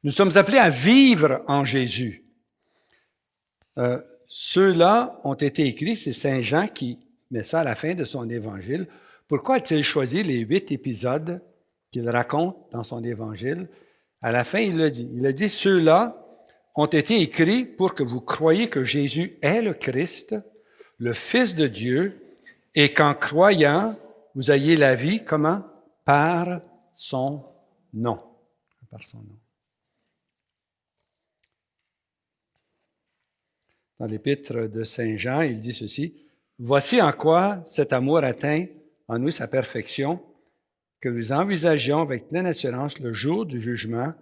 Nous sommes appelés à vivre en Jésus. Ceux-là ont été écrits, c'est Saint Jean qui met ça à la fin de son évangile. Pourquoi a-t-il choisi les 8 épisodes qu'il raconte dans son évangile? À la fin, il le dit. Il a dit, ceux-là ont été écrits pour que vous croyiez que Jésus est le Christ, le Fils de Dieu, et qu'en croyant, vous ayez la vie, comment? Par son nom. Par son nom. Dans l'épître de Saint Jean, il dit ceci, « Voici en quoi cet amour atteint en nous sa perfection, que nous envisagions avec pleine assurance le jour du jugement,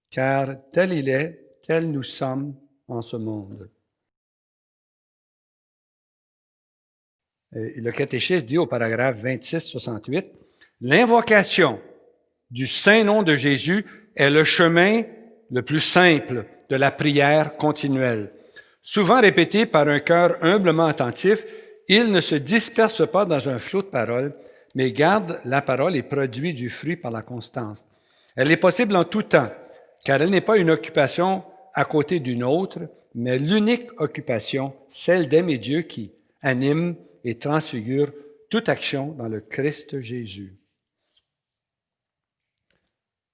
car tel il est, tel nous sommes en ce monde. » Et le catéchisme dit au paragraphe 26-68, « L'invocation du saint nom de Jésus est le chemin le plus simple de la prière continuelle. Souvent répété par un cœur humblement attentif, il ne se disperse pas dans un flot de paroles, mais garde la parole et produit du fruit par la constance. Elle est possible en tout temps, car elle n'est pas une occupation à côté d'une autre, mais l'unique occupation, celle d'aimer Dieu qui anime et transfigure toute action dans le Christ Jésus. »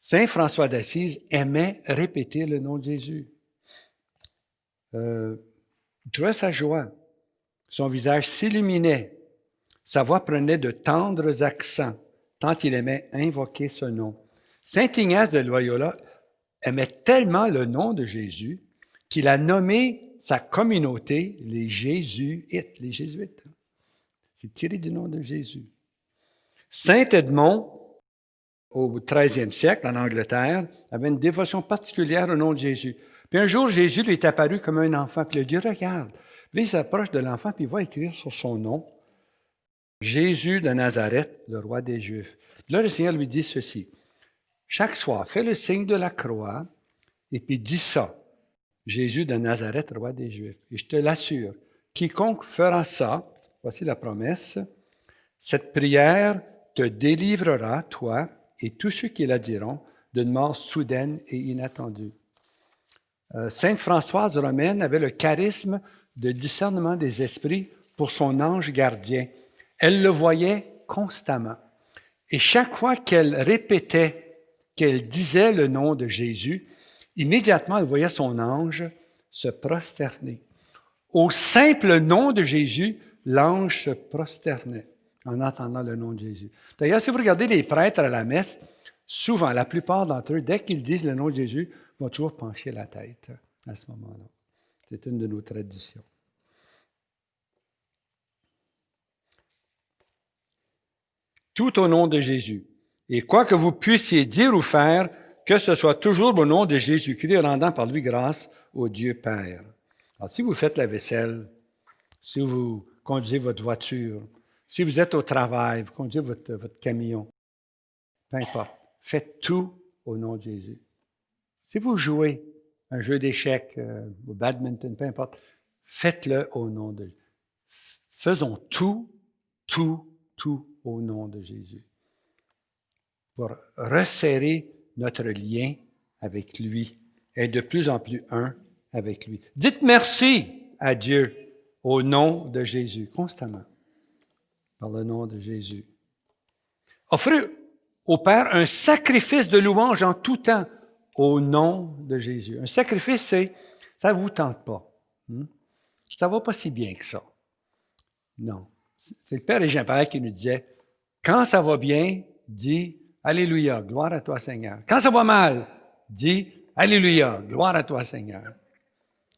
Saint François d'Assise aimait répéter le nom de Jésus. Il trouvait sa joie. Son visage s'illuminait. Sa voix prenait de tendres accents, tant il aimait invoquer ce nom. Saint Ignace de Loyola aimait tellement le nom de Jésus qu'il a nommé sa communauté les Jésuites, les Jésuites. C'est tiré du nom de Jésus. Saint Edmond, au XIIIe siècle, en Angleterre, avait une dévotion particulière au nom de Jésus. Puis un jour, Jésus lui est apparu comme un enfant, puis il a dit, regarde. Puis il s'approche de l'enfant, puis il va écrire sur son nom, Jésus de Nazareth, le roi des Juifs. Puis là, le Seigneur lui dit ceci, chaque soir, fais le signe de la croix, et puis dis ça, Jésus de Nazareth, roi des Juifs. Et je te l'assure, quiconque fera ça, voici la promesse, cette prière te délivrera, toi, et tous ceux qui la diront, d'une mort soudaine et inattendue. Sainte Françoise romaine avait le charisme de discernement des esprits pour son ange gardien. Elle le voyait constamment. Et chaque fois qu'elle répétait, qu'elle disait le nom de Jésus, immédiatement elle voyait son ange se prosterner. Au simple nom de Jésus, l'ange se prosternait en entendant le nom de Jésus. D'ailleurs, si vous regardez les prêtres à la messe, souvent, la plupart d'entre eux, dès qu'ils disent le nom de Jésus, vont toujours pencher la tête à ce moment-là. C'est une de nos traditions. Tout au nom de Jésus. Et quoi que vous puissiez dire ou faire, que ce soit toujours au nom de Jésus-Christ, rendant par lui grâce au Dieu Père. Alors, si vous faites la vaisselle, si vous conduisez votre voiture, si vous êtes au travail, vous conduisez votre camion, peu importe, faites tout au nom de Jésus. Si vous jouez un jeu d'échecs, au badminton, peu importe, faites-le au nom de Jésus. Faisons tout au nom de Jésus. Pour resserrer notre lien avec lui, et de plus en plus un avec lui. Dites merci à Dieu au nom de Jésus, constamment, par le nom de Jésus. Offrez au Père un sacrifice de louange en tout temps au nom de Jésus. Un sacrifice, ça ne vous tente pas. Ça ne va pas si bien que ça. Non. C'est le Père et Jean-Père qui nous disait, quand ça va bien, dis Alléluia, gloire à toi Seigneur. Quand ça va mal, dis Alléluia, gloire à toi Seigneur.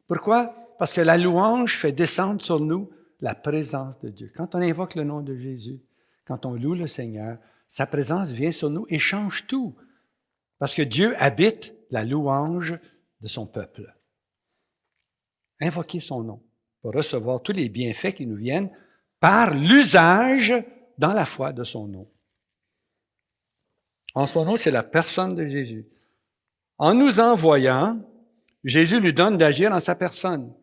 Pourquoi? Parce que la louange fait descendre sur nous la présence de Dieu. Quand on invoque le nom de Jésus, quand on loue le Seigneur, sa présence vient sur nous et change tout. Parce que Dieu habite la louange de son peuple. Invoquez son nom pour recevoir tous les bienfaits qui nous viennent par l'usage dans la foi de son nom. En son nom, c'est la personne de Jésus. En nous envoyant, Jésus lui donne d'agir en sa personne.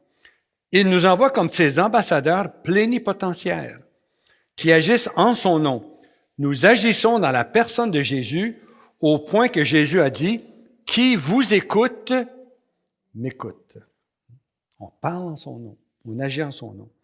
Il nous envoie comme ses ambassadeurs plénipotentiaires qui agissent en son nom. Nous agissons dans la personne de Jésus au point que Jésus a dit qui vous écoute, m'écoute. On parle en son nom, on agit en son nom.